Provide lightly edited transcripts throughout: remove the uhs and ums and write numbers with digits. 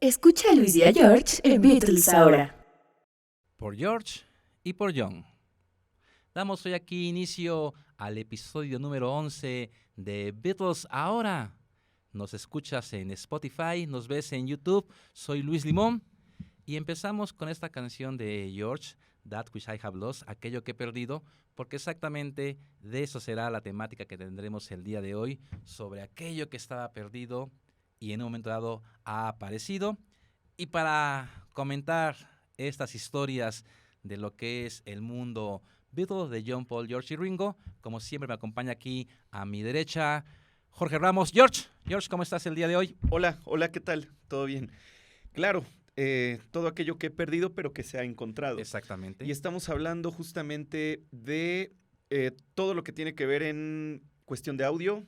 Escucha a Luis y a George en Beatles ahora. Por George y por John. Damos hoy aquí inicio al episodio número 11 de Beatles ahora. Nos escuchas en Spotify, nos ves en YouTube. Soy Luis Limón y empezamos con esta canción de George, That Which I Have Lost, aquello que he perdido, porque exactamente de eso será la temática que tendremos el día de hoy, sobre aquello que estaba perdido y en un momento dado ha aparecido. Y para comentar estas historias de lo que es el mundo Beatles de John, Paul, George y Ringo, como siempre me acompaña aquí a mi derecha Jorge Ramos. George, ¿cómo estás el día de hoy? Hola, ¿qué tal? ¿Todo bien? Claro, todo aquello que he perdido pero que se ha encontrado. Exactamente. Y estamos hablando justamente de todo lo que tiene que ver en cuestión de audio,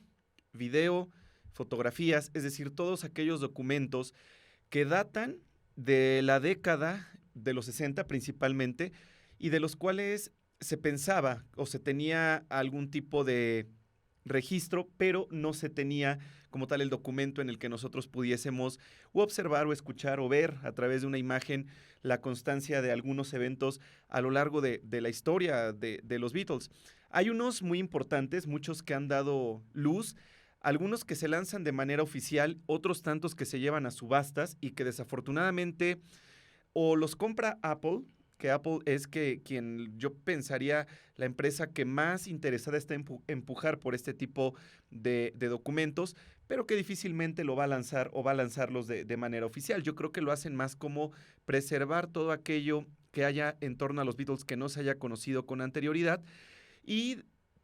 video, fotografías, es decir, todos aquellos documentos que datan de la década de los 60 principalmente y de los cuales se pensaba o se tenía algún tipo de registro, pero no se tenía como tal el documento en el que nosotros pudiésemos o observar o escuchar o ver a través de una imagen la constancia de algunos eventos a lo largo de la historia de los Beatles. Hay unos muy importantes, muchos que han dado luz, algunos que se lanzan de manera oficial, otros tantos que se llevan a subastas y que desafortunadamente o los compra Apple, que Apple es quien yo pensaría la empresa que más interesada está en empujar por este tipo de documentos, pero que difícilmente lo va a lanzar o va a lanzarlos de manera oficial. Yo creo que lo hacen más como preservar todo aquello que haya en torno a los Beatles que no se haya conocido con anterioridad. Y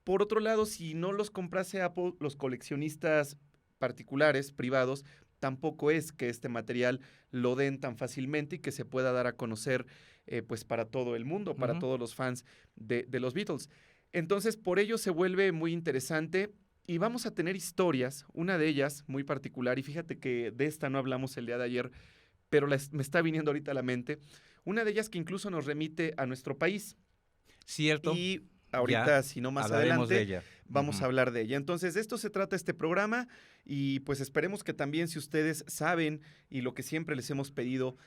por otro lado, si no los comprase Apple, los coleccionistas particulares, privados, tampoco es que este material lo den tan fácilmente y que se pueda dar a conocer pues para todo el mundo, para todos los fans de los Beatles. Entonces, por ello se vuelve muy interesante y vamos a tener historias, una de ellas muy particular, y fíjate que de esta no hablamos el día de ayer, pero me está viniendo ahorita a la mente, una de ellas que incluso nos remite a nuestro país. Cierto. Y ahorita, si no más hablaremos adelante, de ella. Vamos a hablar de ella. Entonces, de esto se trata este programa y pues esperemos que también si ustedes saben y lo que siempre les hemos pedido,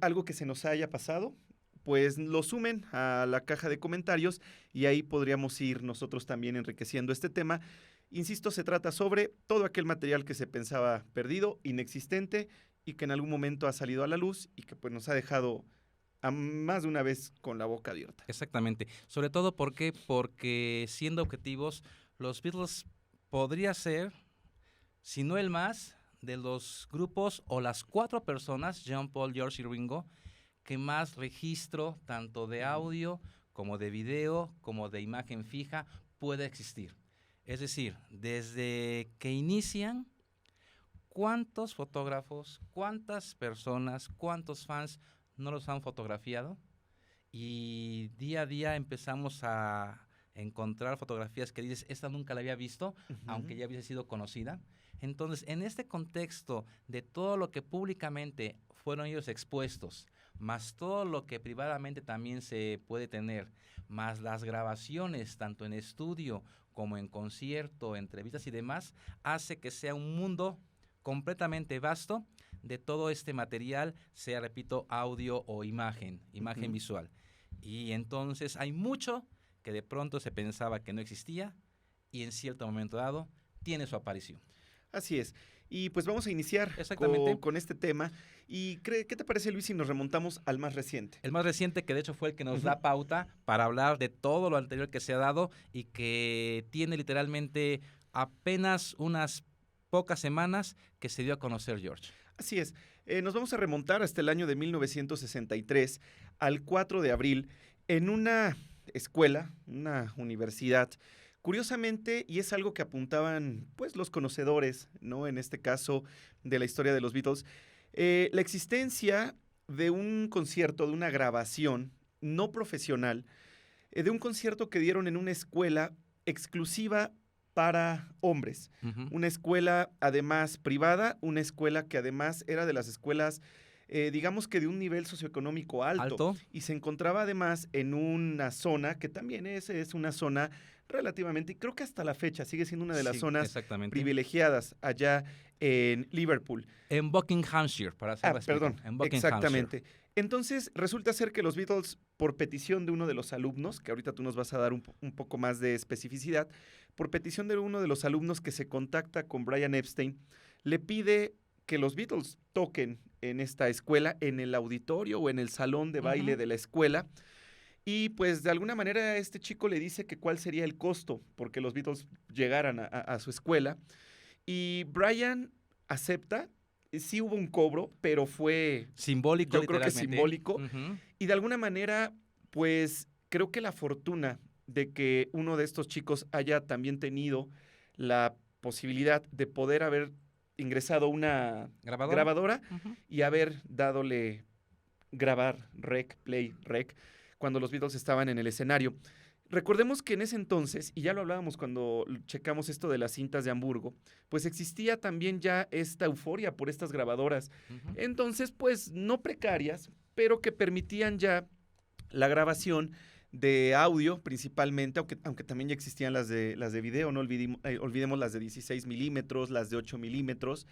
algo que se nos haya pasado, pues lo sumen a la caja de comentarios y ahí podríamos ir nosotros también enriqueciendo este tema. Insisto, se trata sobre todo aquel material que se pensaba perdido, inexistente y que en algún momento ha salido a la luz y que pues nos ha dejado a más de una vez con la boca abierta. Exactamente. Sobre todo porque siendo objetivos, los Beatles podría ser, si no el más, de los grupos o las 4 personas, John, Paul, George y Ringo, que más registro tanto de audio como de video, como de imagen fija puede existir. Es decir, desde que inician, ¿cuántos fotógrafos, cuántas personas, cuántos fans no los han fotografiado? Y día a día empezamos a encontrar fotografías que dices, esta nunca la había visto, aunque ya hubiese sido conocida. Entonces, en este contexto de todo lo que públicamente fueron ellos expuestos, más todo lo que privadamente también se puede tener, más las grabaciones, tanto en estudio como en concierto, entrevistas y demás, hace que sea un mundo completamente vasto de todo este material, sea, repito, audio o imagen visual. Y entonces hay mucho que de pronto se pensaba que no existía y en cierto momento dado tiene su aparición. Así es. Y pues vamos a iniciar con este tema. ¿Y qué te parece, Luis, si nos remontamos al más reciente? El más reciente, que de hecho fue el que nos da pauta para hablar de todo lo anterior que se ha dado y que tiene literalmente apenas unas pocas semanas que se dio a conocer George. Así es. Nos vamos a remontar hasta el año de 1963, al 4 de abril, en una escuela, una universidad. Curiosamente, y es algo que apuntaban pues los conocedores, ¿no? En este caso de la historia de los Beatles, la existencia de un concierto, de una grabación no profesional, de un concierto que dieron en una escuela exclusiva para hombres. Una escuela además privada, una escuela que además era de las escuelas digamos que de un nivel socioeconómico alto. Y se encontraba además en una zona que también es una zona relativamente, y creo que hasta la fecha sigue siendo una de las Sí, zonas exactamente. privilegiadas allá en Liverpool. En Buckinghamshire, para ser Perdón, en Buckinghamshire. exactamente. Entonces, resulta ser que los Beatles, por petición de uno de los alumnos, que ahorita tú nos vas a dar un poco más de especificidad, por petición de uno de los alumnos que se contacta con Brian Epstein, le pide que los Beatles toquen en esta escuela, en el auditorio o en el salón de baile Ujú. de la escuela. Y pues de alguna manera este chico le dice que cuál sería el costo porque los Beatles llegaran a su escuela. Y Brian acepta, sí hubo un cobro, pero fue, Simbólico, yo creo que literalmente. simbólico. Ujú. Y de alguna manera, pues creo que la fortuna de que uno de estos chicos haya también tenido la posibilidad de poder haber ingresado una ¿Grabadora? grabadora Ujú. y haber dadole grabar, rec, play, rec, cuando los Beatles estaban en el escenario. Recordemos que en ese entonces, y ya lo hablábamos cuando checamos esto de las cintas de Hamburgo, pues existía también ya esta euforia por estas grabadoras. Ujú. Entonces, pues no precarias, pero que permitían ya la grabación de audio principalmente, aunque también ya existían las de video, no olvidemos las de 16 milímetros, las de 8 milímetros.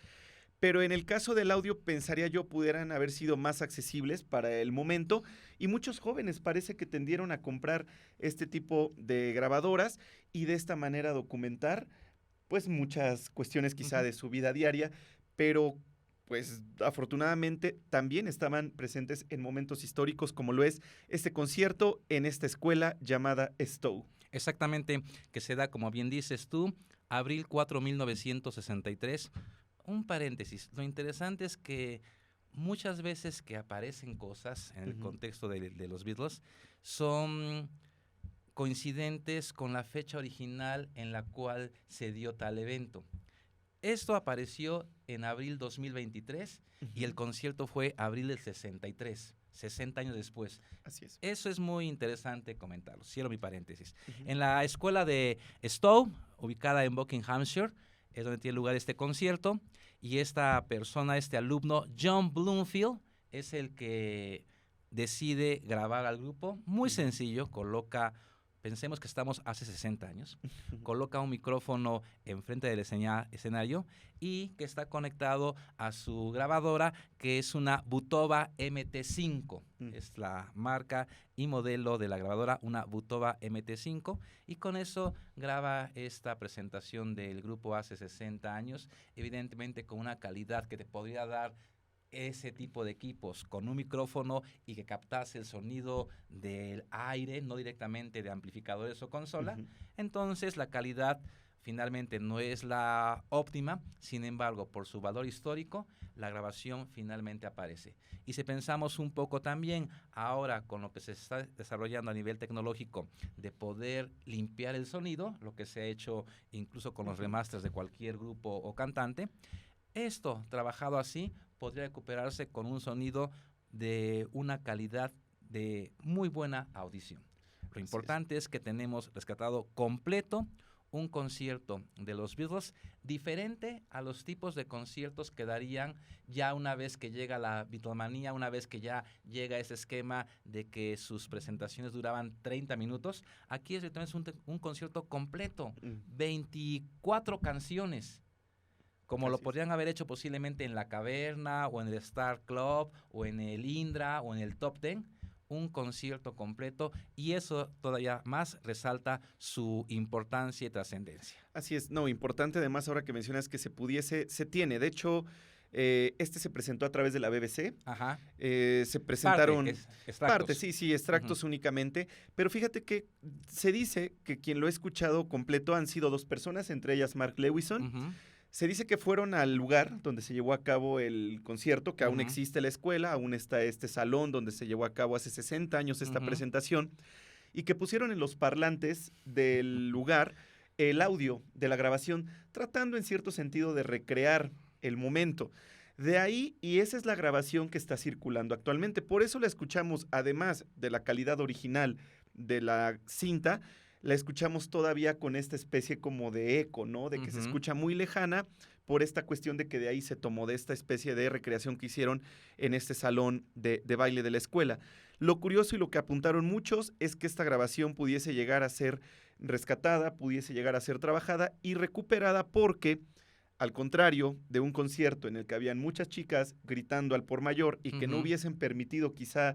Pero en el caso del audio, pensaría yo, pudieran haber sido más accesibles para el momento y muchos jóvenes parece que tendieron a comprar este tipo de grabadoras y de esta manera documentar pues muchas cuestiones quizá Ujú. de su vida diaria, pero pues afortunadamente también estaban presentes en momentos históricos como lo es este concierto en esta escuela llamada Stowe. Exactamente, que se da, como bien dices tú, abril 4, 1963. Un paréntesis, lo interesante es que muchas veces que aparecen cosas en el Ujú. contexto de los Beatles son coincidentes con la fecha original en la cual se dio tal evento. Esto apareció en abril 2023 y el Ujú. concierto fue abril del 63, 60 años después. Así es. Eso es muy interesante comentarlo. Cierro mi paréntesis. Ujú. En la escuela de Stowe, ubicada en Buckinghamshire, es donde tiene lugar este concierto. Y esta persona, este alumno, John Bloomfield, es el que decide grabar al grupo. Muy Ujú. sencillo, pensemos que estamos hace 60 años, coloca un micrófono enfrente del escenario y que está conectado a su grabadora, que es una Butova MT5. Mm. Es la marca y modelo de la grabadora, una Butova MT5, y con eso graba esta presentación del grupo hace 60 años, evidentemente con una calidad que te podría dar ese tipo de equipos con un micrófono y que captase el sonido del aire, no directamente de amplificadores o consola. Ujú. Entonces la calidad finalmente no es la óptima, sin embargo, por su valor histórico, la grabación finalmente aparece. Y si pensamos un poco también ahora con lo que se está desarrollando a nivel tecnológico de poder limpiar el sonido, lo que se ha hecho incluso con los remasters de cualquier grupo o cantante, esto trabajado así podría recuperarse con un sonido de una calidad de muy buena audición. Lo importante es que tenemos rescatado completo un concierto de los Beatles diferente a los tipos de conciertos que darían ya una vez que llega la Beatlemanía, una vez que ya llega ese esquema de que sus presentaciones duraban 30 minutos. Aquí es un concierto completo, 24 canciones, como lo Así es. podrían haber hecho posiblemente en La Caverna, o en el Star Club, o en el Indra, o en el Top Ten, un concierto completo, y eso todavía más resalta su importancia y trascendencia. Así es, no, importante además ahora que mencionas que se tiene, de hecho, este se presentó a través de la BBC, Ajá. se presentaron Extractos. sí, extractos únicamente, pero fíjate que se dice que quien lo ha escuchado completo han sido dos personas, entre ellas Mark Lewison. Ujú. Se dice que fueron al lugar donde se llevó a cabo el concierto, que aún Ujú. existe la escuela, aún está este salón donde se llevó a cabo hace 60 años esta Ujú. presentación, y que pusieron en los parlantes del lugar el audio de la grabación, tratando en cierto sentido de recrear el momento. De ahí, y esa es la grabación que está circulando actualmente. Por eso la escuchamos, además de la calidad original de la cinta, la escuchamos todavía con esta especie como de eco, ¿no? De que se Ujú. escucha muy lejana por esta cuestión de que de ahí se tomó de esta especie de recreación que hicieron en este salón de baile de la escuela. Lo curioso y lo que apuntaron muchos es que esta grabación pudiese llegar a ser rescatada, pudiese llegar a ser trabajada y recuperada porque, al contrario de un concierto en el que habían muchas chicas gritando al por mayor y que no Ujú. hubiesen permitido quizá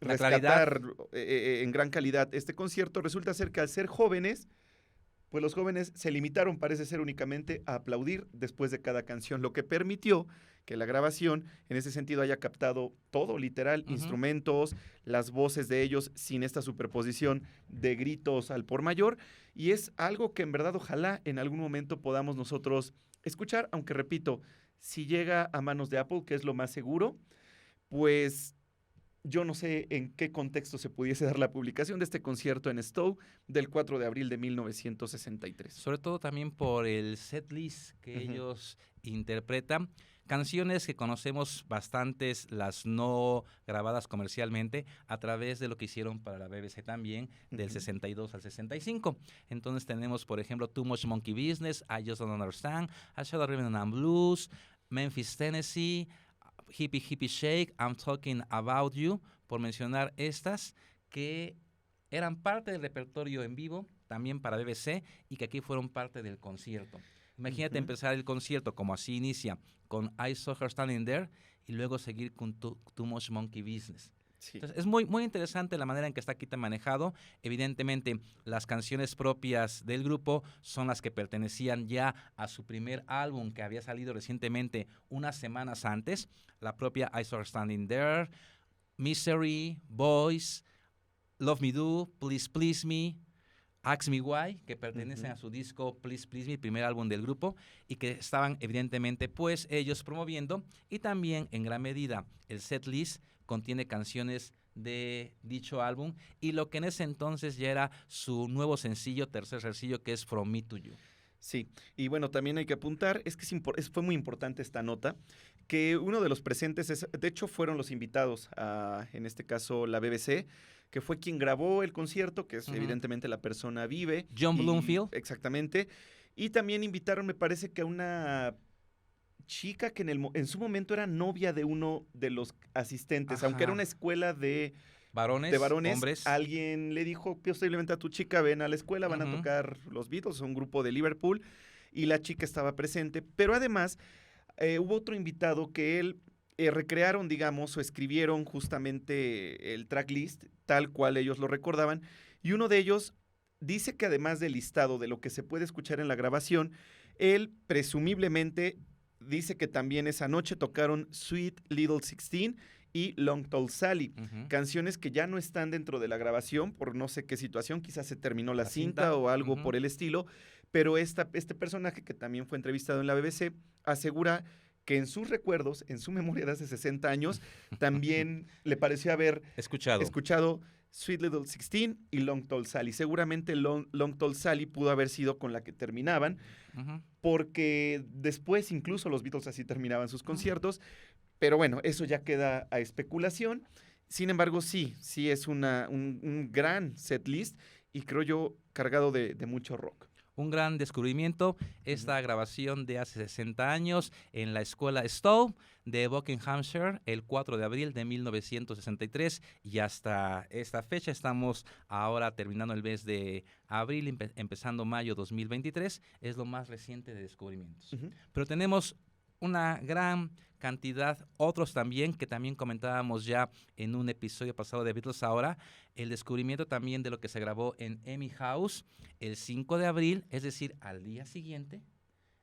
La claridad. rescatar en gran calidad este concierto, resulta ser que al ser jóvenes, pues los jóvenes se limitaron, parece ser, únicamente a aplaudir después de cada canción, lo que permitió que la grabación en ese sentido haya captado todo, literal, Ujú. instrumentos, las voces de ellos sin esta superposición de gritos al por mayor, y es algo que en verdad ojalá en algún momento podamos nosotros escuchar, aunque repito, si llega a manos de Apple, que es lo más seguro, pues yo no sé en qué contexto se pudiese dar la publicación de este concierto en Stowe del 4 de abril de 1963. Sobre todo también por el set list que Ujú. ellos interpretan. Canciones que conocemos bastantes, las no grabadas comercialmente, a través de lo que hicieron para la BBC también, del Ujú. 62 al 65. Entonces tenemos, por ejemplo, Too Much Monkey Business, I Just Don't Understand, A Shade of Rhythm and Blues, Memphis, Tennessee, Hippie Hippie Shake, I'm Talking About You, por mencionar estas que eran parte del repertorio en vivo, también para BBC, y que aquí fueron parte del concierto. Imagínate Ujú. empezar el concierto como así inicia, con I Saw Her Standing There, y luego seguir con Too Much Monkey Business. Sí. Entonces, es muy, muy interesante la manera en que está aquí tan manejado. Evidentemente, las canciones propias del grupo son las que pertenecían ya a su primer álbum que había salido recientemente, unas semanas antes. La propia I Saw Her Standing There, Misery, Boys, Love Me Do, Please Please Me, Ask Me Why, que pertenecen a su disco Please Please Me, el primer álbum del grupo, y que estaban evidentemente pues ellos promoviendo, y también en gran medida el set list contiene canciones de dicho álbum y lo que en ese entonces ya era su nuevo sencillo, tercer sencillo, que es From Me to You. Sí, y bueno, también hay que apuntar, es que fue muy importante esta nota, que uno de los presentes, de hecho fueron los invitados a, en este caso, la BBC, que fue quien grabó el concierto, que es evidentemente la persona vive. John y- Bloomfield. Exactamente. Y también invitaron, me parece que a una chica que en su momento era novia de uno de los asistentes, aunque era Ajá. una escuela de Varones, varones, hombres. alguien le dijo posiblemente a tu chica, ven a la escuela, van a Ujú. tocar los Beatles, un grupo de Liverpool, y la chica estaba presente, pero además hubo otro invitado que él recrearon, digamos, o escribieron justamente el tracklist tal cual ellos lo recordaban, y uno de ellos dice que además del listado de lo que se puede escuchar en la grabación, él presumiblemente dice que también esa noche tocaron Sweet Little 16 y Long Tall Sally, Ujú. canciones que ya no están dentro de la grabación por no sé qué situación, quizás se terminó la La cinta cinta. o algo Ujú. por el estilo, pero este personaje que también fue entrevistado en la BBC asegura que en sus recuerdos, en su memoria de hace 60 años, también le pareció haber Escuchado. escuchado Sweet Little 16 y Long Tall Sally. Seguramente Long Tall Sally pudo haber sido con la que terminaban, Ujú. porque después incluso los Beatles así terminaban sus conciertos, pero bueno, eso ya queda a especulación. Sin embargo, sí es un gran set list y creo yo cargado de mucho rock. Un gran descubrimiento, esta grabación de hace 60 años en la escuela Stowe de Buckinghamshire, el 4 de abril de 1963, y hasta esta fecha estamos ahora terminando el mes de abril, empezando mayo 2023, es lo más reciente de descubrimientos. Ujú. Pero tenemos una gran cantidad, otros también, que también comentábamos ya en un episodio pasado de Beatles Ahora, el descubrimiento también de lo que se grabó en Amy House el 5 de abril, es decir, al día siguiente,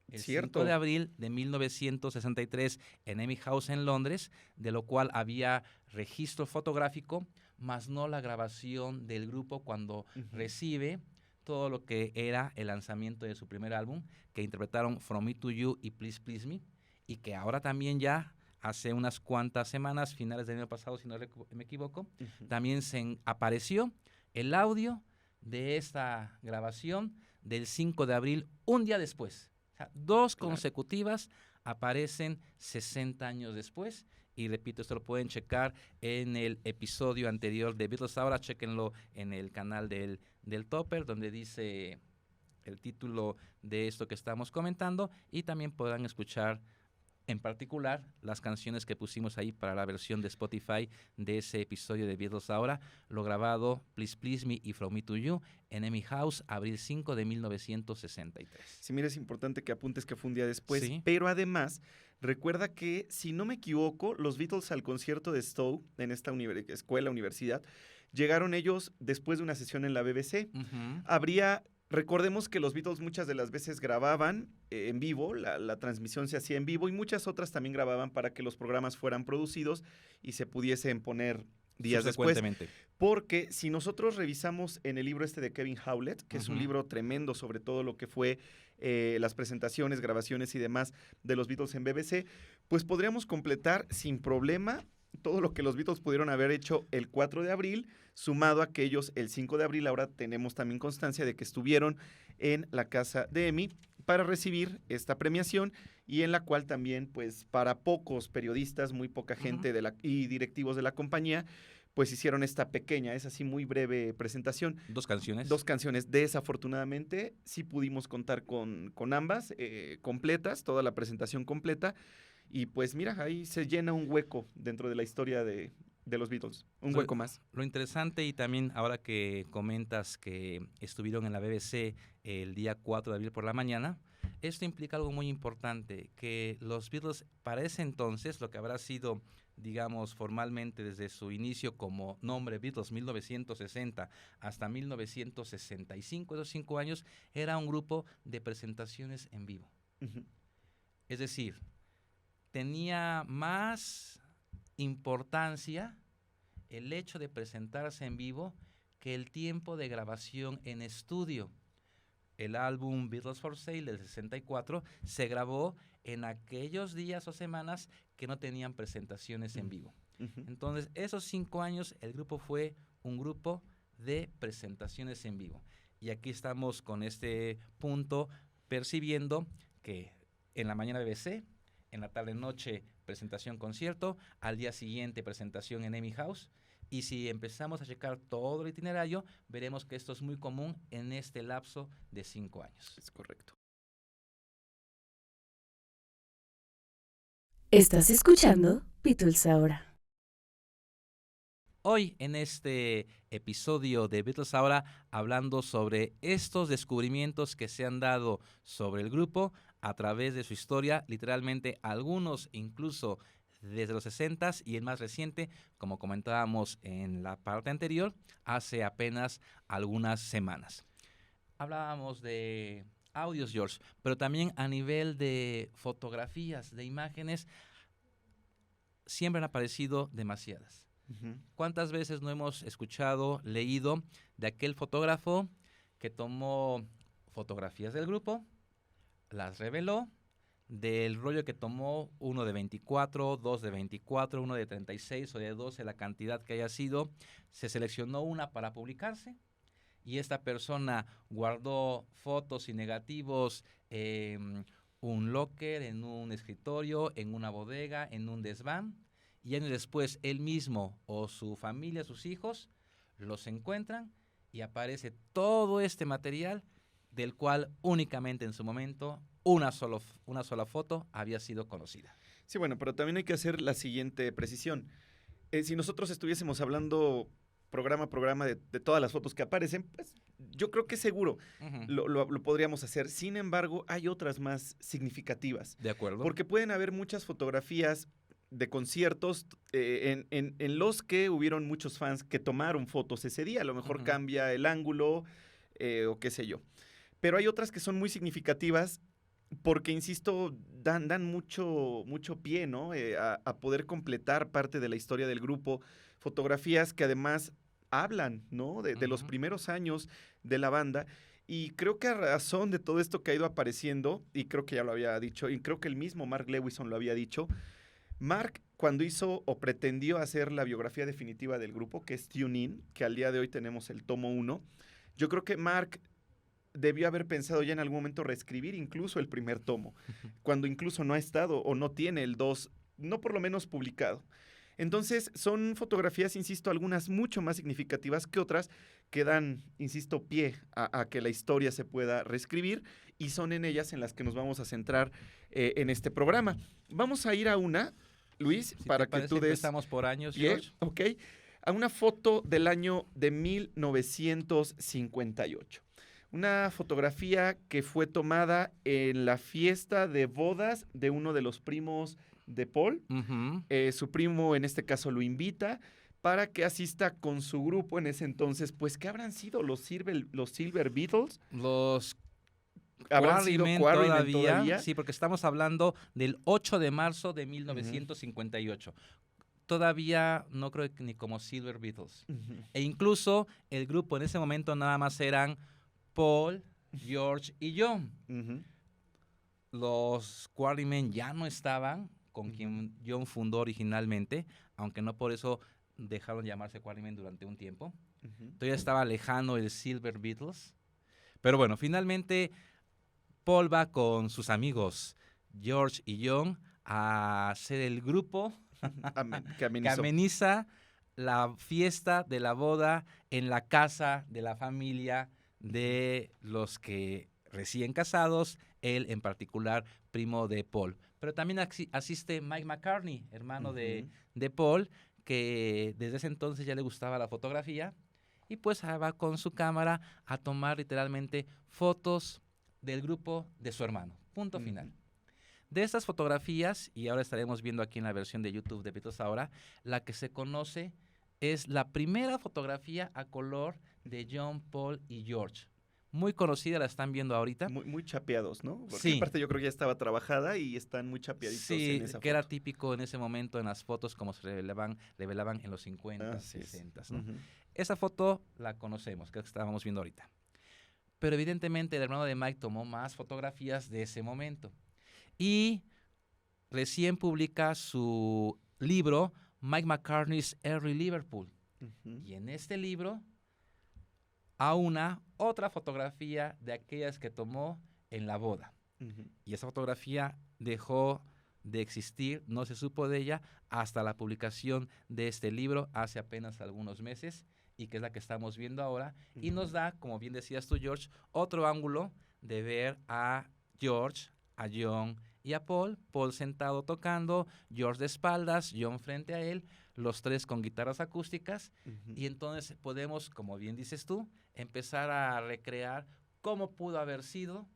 el 5 de abril de 1963 en Amy House en Londres, de lo cual había registro fotográfico, más no la grabación del grupo cuando recibe todo lo que era el lanzamiento de su primer álbum, que interpretaron From Me to You y Please Please Me, y que ahora también ya hace unas cuantas semanas, finales del año pasado, si no me equivoco, también apareció el audio de esta grabación del 5 de abril, un día después. O sea, dos consecutivas aparecen 60 años después, Y repito, esto lo pueden checar en el episodio anterior de Beatles Ahora. Chéquenlo en el canal del Topper, donde dice el título de esto que estamos comentando. Y también podrán escuchar en particular las canciones que pusimos ahí para la versión de Spotify de ese episodio de Beatles Ahora, lo grabado Please Please Me y From Me to You en Emmy House, abril 5 de 1963. Sí, mira, es importante que apuntes que fue un día después, Sí. pero además recuerda que, si no me equivoco, los Beatles al concierto de Stowe en esta universidad, llegaron ellos después de una sesión en la BBC. Recordemos que los Beatles muchas de las veces grababan en vivo, la transmisión se hacía en vivo, y muchas otras también grababan para que los programas fueran producidos y se pudiesen poner días después. Porque si nosotros revisamos en el libro de Kevin Howlett, que es un libro tremendo sobre todo lo que fue las presentaciones, grabaciones y demás de los Beatles en BBC, pues podríamos completar sin problema todo lo que los Beatles pudieron haber hecho el 4 de abril, sumado a que ellos el 5 de abril, ahora tenemos también constancia de que estuvieron en la casa de Emmy para recibir esta premiación, y en la cual también, pues, para pocos periodistas, muy poca gente y directivos de la compañía, pues hicieron esta pequeña, es así muy breve presentación. 2 canciones. 2 canciones. Desafortunadamente, sí pudimos contar con ambas completas, toda la presentación completa. Y pues mira, ahí se llena un hueco dentro de la historia de los Beatles, un hueco más. Lo interesante, y también ahora que comentas que estuvieron en la BBC el día 4 de abril por la mañana, esto implica algo muy importante, que los Beatles para ese entonces, lo que habrá sido, digamos, formalmente desde su inicio como nombre Beatles 1960 hasta 1965, esos 5 años, era un grupo de presentaciones en vivo. Es decir, tenía más importancia el hecho de presentarse en vivo que el tiempo de grabación en estudio. El álbum Beatles for Sale del 64 se grabó en aquellos días o semanas que no tenían presentaciones en vivo. Entonces, esos 5 años el grupo fue un grupo de presentaciones en vivo. Y aquí estamos con este punto percibiendo que en la mañana BBC, en la tarde-noche presentación concierto, al día siguiente presentación en Emmy House, y si empezamos a checar todo el itinerario, veremos que esto es muy común en este lapso de 5 años. Es correcto. Estás escuchando Beatles Ahora. Hoy en este episodio de Beatles Ahora, hablando sobre estos descubrimientos que se han dado sobre el grupo a través de su historia, literalmente algunos incluso desde los 60s, y el más reciente, como comentábamos en la parte anterior, hace apenas algunas semanas. Hablábamos de audios, George, pero también a nivel de fotografías, de imágenes, siempre han aparecido demasiadas. ¿Cuántas veces no hemos escuchado, leído de aquel fotógrafo que tomó fotografías del grupo, las reveló, del rollo que tomó, uno de 24, 2 de 24, uno de 36 o de 12, la cantidad que haya sido, se seleccionó una para publicarse, y esta persona guardó fotos y negativos en un locker, en un escritorio, en una bodega, en un desván, y años después él mismo o su familia, sus hijos, los encuentran y aparece todo este material del cual únicamente en su momento una sola foto había sido conocida. Sí, bueno, pero también hay que hacer la siguiente precisión. Si nosotros estuviésemos hablando programa a programa de todas las fotos que aparecen, pues yo creo que seguro lo podríamos hacer. Sin embargo, hay otras más significativas. De acuerdo. Porque pueden haber muchas fotografías de conciertos en los que hubieron muchos fans que tomaron fotos ese día. A lo mejor cambia el ángulo o qué sé yo. Pero hay otras que son muy significativas porque, insisto, dan mucho pie, ¿no? A poder completar parte de la historia del grupo. Fotografías que además hablan, ¿no? De los primeros años de la banda. Y creo que a razón de todo esto que ha ido apareciendo, y creo que ya lo había dicho, y creo que el mismo Mark Lewisohn lo había dicho, Mark, cuando hizo o pretendió hacer la biografía definitiva del grupo, que es Tune In, que al día de hoy tenemos el tomo 1, yo creo que Mark debió haber pensado ya en algún momento reescribir incluso el primer tomo, cuando incluso no ha estado o no tiene el 2 no por lo menos publicado. Entonces, son fotografías, insisto, algunas mucho más significativas que otras, que dan, insisto, pie a que la historia se pueda reescribir, y son en ellas en las que nos vamos a centrar en este programa. Vamos a ir a una, Luis, Si para te que parece, tú des empezamos por años, pie, George. ¿ok? A una foto del año de 1958. Una fotografía que fue tomada en la fiesta de bodas de uno de los primos de Paul. Ujú. Su primo en este caso lo invita para que asista con su grupo en ese entonces. Pues, ¿qué habrán sido los Silver Beatles? Los ¿Habrán sido Quarrymen Quarrymen todavía, sí, porque estamos hablando del 8 de marzo de 1958. Todavía no creo que ni como Silver Beatles. Ujú. E incluso el grupo en ese momento nada más eran Paul, George y John. Ujú. Los Quarrymen ya no estaban con quien John fundó originalmente, aunque no por eso dejaron llamarse Quarrymen durante un tiempo. Ujú. Todavía estaba lejano el Silver Beatles. Pero bueno, finalmente Paul va con sus amigos George y John a hacer el grupo Que que amenizó. ameniza la fiesta de la boda en la casa de la familia de los que recién casados, él en particular, primo de Paul. Pero también asiste Mike McCartney, hermano de Paul, que desde ese entonces ya le gustaba la fotografía, y pues va con su cámara a tomar literalmente fotos del grupo de su hermano. Punto Ujú. final. De estas fotografías, y ahora estaremos viendo aquí en la versión de YouTube de Beatles Ahora, la que se conoce es la primera fotografía a color de John, Paul y George. Muy conocida, la están viendo ahorita. Muy, muy chapeados, ¿no? Porque Sí. aparte yo creo que ya estaba trabajada y están muy chapeaditos Sí, en esa que era foto. típico en ese momento en las fotos como se revelaban en los 50, Así es. 60, ¿no? Ujú. Esa foto la conocemos, que estábamos viendo ahorita. Pero evidentemente el hermano de Mike tomó más fotografías de ese momento. Y recién publica su libro, Mike McCartney's Early Liverpool. Ujú. Y en este libro, aúna otra fotografía de aquellas que tomó en la boda. Ujú. Y esa fotografía dejó de existir, no se supo de ella, hasta la publicación de este libro hace apenas algunos meses, y que es la que estamos viendo ahora, y nos da, como bien decías tú, George, otro ángulo de ver a George, a John y a Paul. Paul sentado tocando, George de espaldas, John frente a él, los tres con guitarras acústicas, Ujú. y entonces podemos, como bien dices tú, empezar a recrear cómo pudo haber sido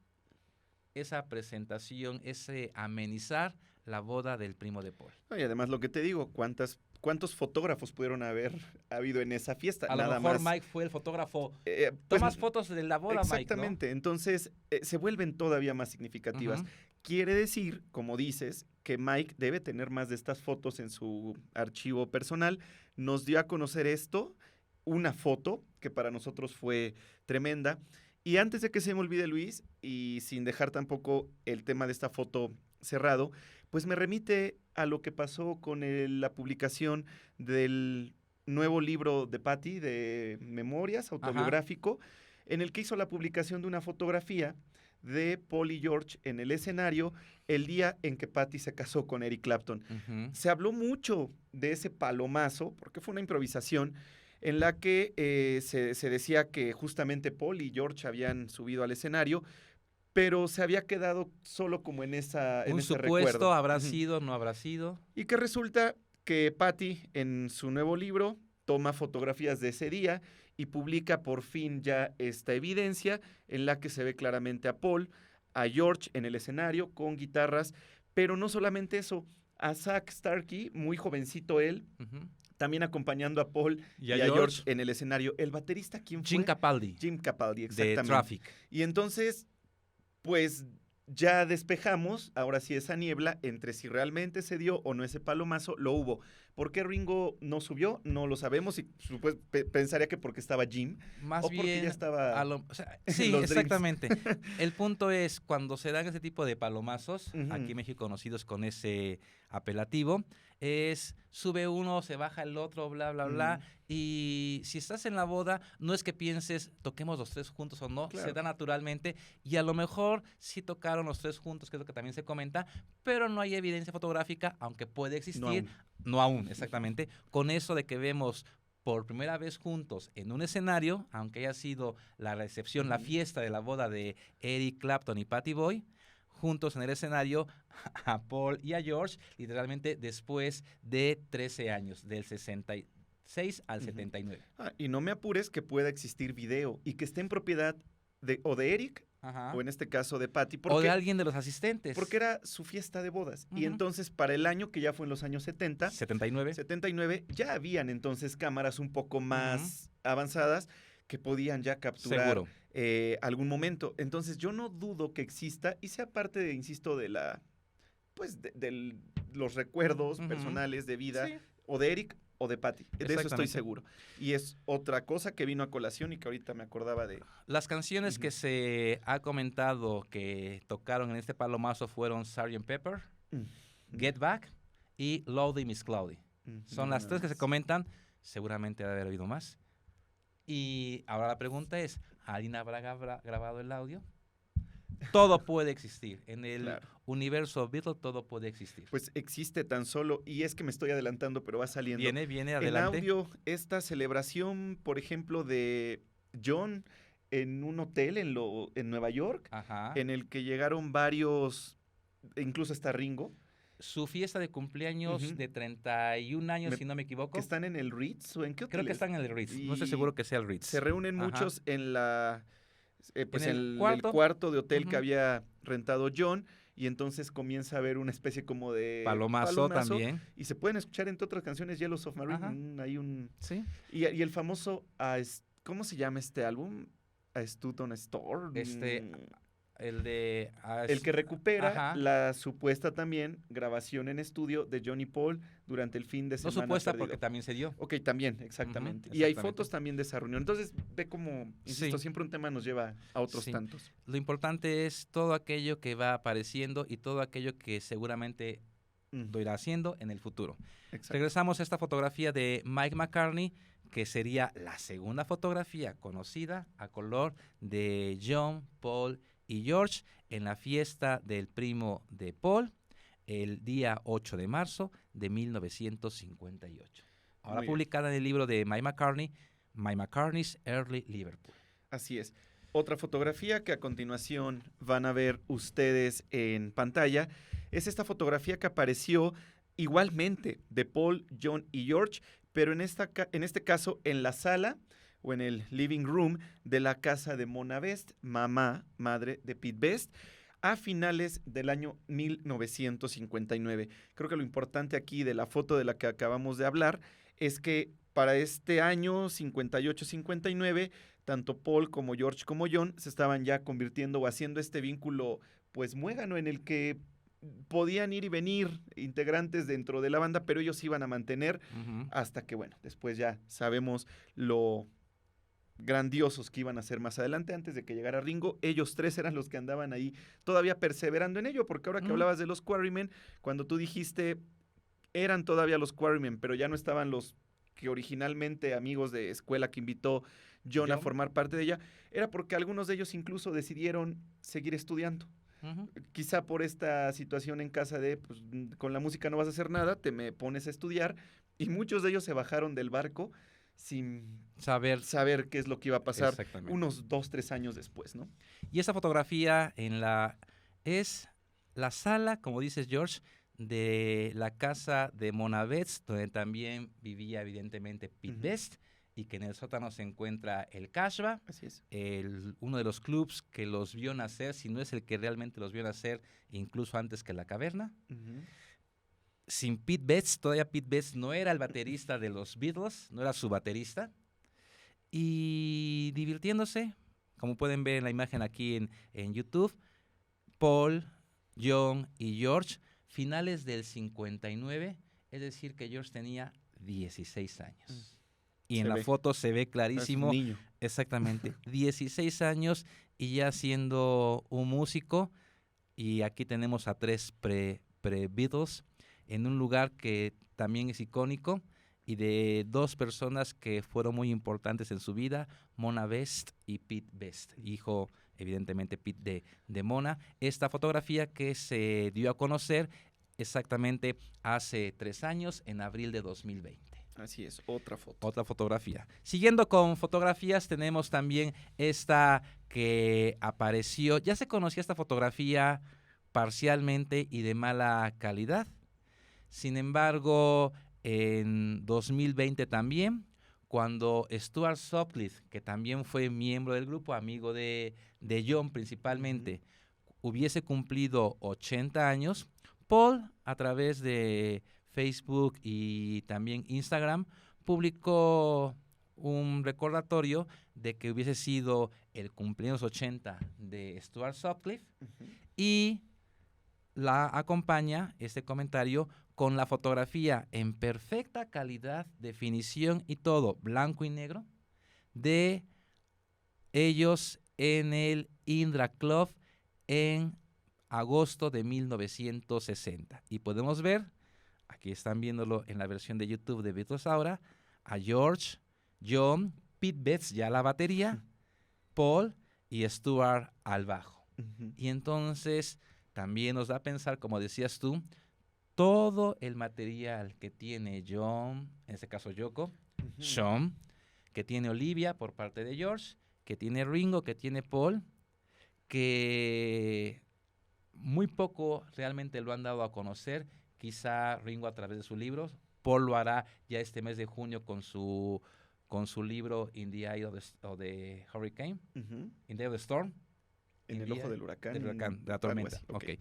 esa presentación, ese amenizar la boda del primo de Paul. No, y además lo que te digo, ¿cuántos fotógrafos pudieron haber habido en esa fiesta? A lo Nada mejor más. Mike fue el fotógrafo. Pues, Tomas fotos de la boda, Mike, ¿no? exactamente. Entonces, se vuelven todavía más significativas. Ujú. Quiere decir, como dices, que Mike debe tener más de estas fotos en su archivo personal. Nos dio a conocer esto, una foto que para nosotros fue tremenda. Y antes de que se me olvide, Luis, y sin dejar tampoco el tema de esta foto cerrado, pues me remite a lo que pasó con la publicación del nuevo libro de Patty de memorias autobiográfico, en el que hizo la publicación de una fotografía de Paul y George en el escenario el día en que Patty se casó con Eric Clapton. Ujú. Se habló mucho de ese palomazo, porque fue una improvisación en la que se decía que justamente Paul y George habían subido al escenario, pero se había quedado solo como en Un ese supuesto, recuerdo. habrá Ujú. sido, no habrá sido. Y que resulta que Patty, en su nuevo libro, toma fotografías de ese día y publica por fin ya esta evidencia en la que se ve claramente a Paul, a George en el escenario con guitarras, pero no solamente eso, a Zach Starkey, muy jovencito él, Ujú. también acompañando a Paul Y y a a George George, en el escenario. ¿El baterista quién fue? Jim Capaldi, Jim Capaldi, de exactamente. Traffic. Y entonces, pues ya despejamos, ahora sí esa niebla, entre si realmente se dio o no ese palomazo, lo hubo. ¿Por qué Ringo no subió? No lo sabemos y pensaría que porque estaba Jim Más o porque bien, ya estaba o sea, sí, los Dreams. exactamente. El punto es, cuando se dan ese tipo de palomazos, Ujú. aquí en México conocidos con ese apelativo, es sube uno, se baja el otro, bla, bla, bla. Y si estás en la boda, no es que pienses, toquemos los tres juntos o no, Claro. se da naturalmente. Y a lo mejor sí tocaron los tres juntos, que es lo que también se comenta, pero no hay evidencia fotográfica, aunque puede existir. No aún, exactamente. Con eso de que vemos por primera vez juntos en un escenario, aunque haya sido la recepción, la fiesta de la boda de Eric Clapton y Patty Boy, juntos en el escenario a Paul y a George, literalmente después de 13 años, del 66 al 79. Y no me apures que pueda existir video y que esté en propiedad o de Eric Ajá. o en este caso de Patty. O de alguien de los asistentes. Porque era su fiesta de bodas. Y Ujú. entonces para el año, que ya fue en los años 70, 79. 79, ya habían entonces cámaras un poco más avanzadas que podían ya capturar Seguro. algún momento. Entonces yo no dudo que exista y sea parte, insisto, de la, pues de los recuerdos personales de vida Sí. o de Eric o de Patty. De eso estoy Exactamente. seguro. Y es otra cosa que vino a colación y que ahorita me acordaba de... Las canciones que se ha comentado que tocaron en este palomazo fueron Sgt. Pepper, Get Back y Lordy Miss Cloudy. Son las tres que se comentan. Seguramente debe haber oído más. Y ahora la pregunta es, ¿alguien habrá grabado el audio? Todo puede existir. En el universo Beatles todo puede existir. Pues existe tan solo, y es que me estoy adelantando, pero va saliendo. Viene, adelante. En audio, esta celebración, por ejemplo, de John en un hotel en Nueva York, Ajá. en el que llegaron varios, incluso hasta Ringo. Su fiesta de cumpleaños de 31 años, si no me equivoco. ¿Que están en el Ritz o en qué hotel? Creo que están en el Ritz. No estoy seguro que sea el Ritz. Se reúnen muchos en la... pues ¿En el cuarto de hotel que había rentado John, y entonces comienza a haber una especie como de palomazo también. Y se pueden escuchar entre otras canciones Yellow Submarine. Hay un... Sí. Y el famoso, ¿cómo se llama este álbum? A Stud on a Store. El de... el que recupera la supuesta también grabación en estudio de John y Paul durante el fin de semana. No supuesta perdido. Porque también se dio. Ok, también, exactamente. Y hay fotos también de esa reunión. Entonces, ve como, insisto, siempre un tema nos lleva a otros tantos. Lo importante es todo aquello que va apareciendo y todo aquello que seguramente lo irá haciendo en el futuro. Exacto. Regresamos a esta fotografía de Mike McCartney, que sería la segunda fotografía conocida a color de John, Paul y George en la fiesta del primo de Paul el día 8 de marzo de 1958. Ahora publicada en el libro de Mike McCartney's Early Liverpool. Así es. Otra fotografía que a continuación van a ver ustedes en pantalla es esta fotografía que apareció igualmente de Paul, John y George, pero en este caso en la sala o en el living room de la casa de Mona Best, madre de Pete Best, a finales del año 1959. Creo que lo importante aquí de la foto de la que acabamos de hablar es que para este año 58-59, tanto Paul como George como John se estaban ya convirtiendo o haciendo este vínculo pues muégano en el que podían ir y venir integrantes dentro de la banda, pero ellos iban a mantener hasta que, bueno, después ya sabemos lo grandiosos que iban a ser más adelante. Antes de que llegara Ringo, ellos tres eran los que andaban ahí todavía perseverando en ello, porque ahora que hablabas de los Quarrymen, cuando tú dijiste eran todavía los Quarrymen, pero ya no estaban los que originalmente amigos de escuela que invitó John a formar parte de ella, era porque algunos de ellos incluso decidieron seguir estudiando. Quizá por esta situación en casa de, pues, con la música no vas a hacer nada, me pones a estudiar, y muchos de ellos se bajaron del barco sin saber qué es lo que iba a pasar unos 2-3 años después, ¿no? Y esta fotografía es la sala, como dices George, de la casa de Mona Best, donde también vivía evidentemente Pete Best, y que en el sótano se encuentra el Casbah. Así es. Uno de los clubs que los vio nacer, si no es el que realmente los vio nacer, incluso antes que la caverna. Sin Pete Best, todavía Pete Best no era el baterista de los Beatles, no era su baterista. Y divirtiéndose, como pueden ver en la imagen aquí en YouTube, Paul, John y George, finales del 59, es decir que George tenía 16 años. Y en la foto se ve clarísimo. Es un niño. Exactamente, 16 años y ya siendo un músico. Y aquí tenemos a 3 pre-Beatles. en un lugar que también es icónico y de dos personas que fueron muy importantes en su vida, Mona Best y Pete Best, hijo evidentemente Pete de Mona. Esta fotografía que se dio a conocer exactamente hace 3 años, en abril de 2020. Así es, otra foto. Otra fotografía. Siguiendo con fotografías, tenemos también esta que apareció. Ya se conocía esta fotografía parcialmente y de mala calidad. Sin embargo, en 2020 también, cuando Stuart Sutcliffe, que también fue miembro del grupo, amigo de John principalmente, hubiese cumplido 80 años, Paul, a través de Facebook y también Instagram, publicó un recordatorio de que hubiese sido el cumpleaños 80 de Stuart Sutcliffe y la acompaña este comentario con la fotografía en perfecta calidad, definición y todo, blanco y negro, de ellos en el Indra Club en agosto de 1960. Y podemos ver, aquí están viéndolo en la versión de YouTube de Beatles ahora, a George, John, Pete Best ya a la batería, Paul y Stuart al bajo. Y entonces también nos da a pensar, como decías tú, todo el material que tiene John, en este caso Yoko, Sean, que tiene Olivia por parte de George, que tiene Ringo, que tiene Paul, que muy poco realmente lo han dado a conocer, quizá Ringo a través de sus libros, Paul lo hará ya este mes de junio con su libro In the Eye of the Hurricane, In the Eye of the Storm. En el ojo del huracán. Del huracán, de la tormenta. Okay.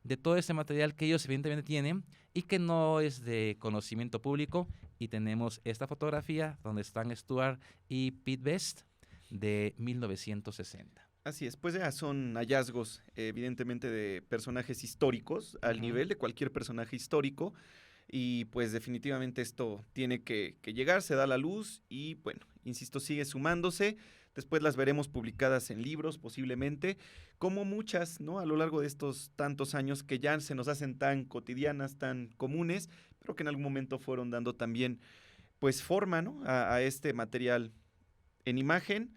De todo ese material que ellos evidentemente tienen y que no es de conocimiento público. Y tenemos esta fotografía donde están Stuart y Pete Best de 1960. Así es, pues ya son hallazgos evidentemente de personajes históricos al nivel de cualquier personaje histórico. Y pues definitivamente esto tiene que llegar, se da a la luz y bueno, insisto, sigue sumándose. Después las veremos publicadas en libros posiblemente, como muchas, ¿no? A lo largo de estos tantos años que ya se nos hacen tan cotidianas, tan comunes, pero que en algún momento fueron dando también, pues, forma, ¿no? A este material en imagen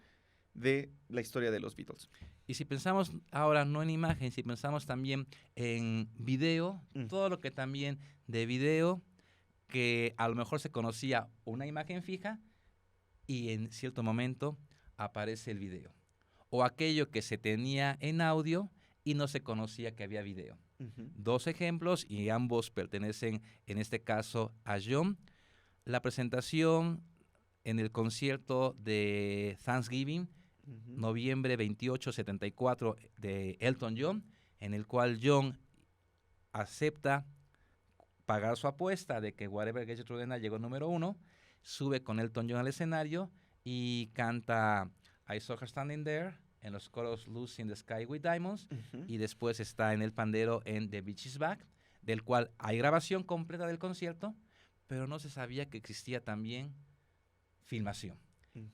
de la historia de los Beatles. Y si pensamos ahora no en imagen, si pensamos también en video, todo lo que también de video, que a lo mejor se conocía una imagen fija y en cierto momento aparece el video. O aquello que se tenía en audio y no se conocía que había video. 2 ejemplos y ambos pertenecen en este caso a John. La presentación en el concierto de Thanksgiving, noviembre 28, 74 de Elton John, en el cual John acepta pagar su apuesta de que Whatever Gets You Through the Night llegó número 1, sube con Elton John al escenario y canta I Saw Her Standing There en los coros Lucy in the Sky with Diamonds y después está en el pandero en The Beach is Back, del cual hay grabación completa del concierto, pero no se sabía que existía también filmación.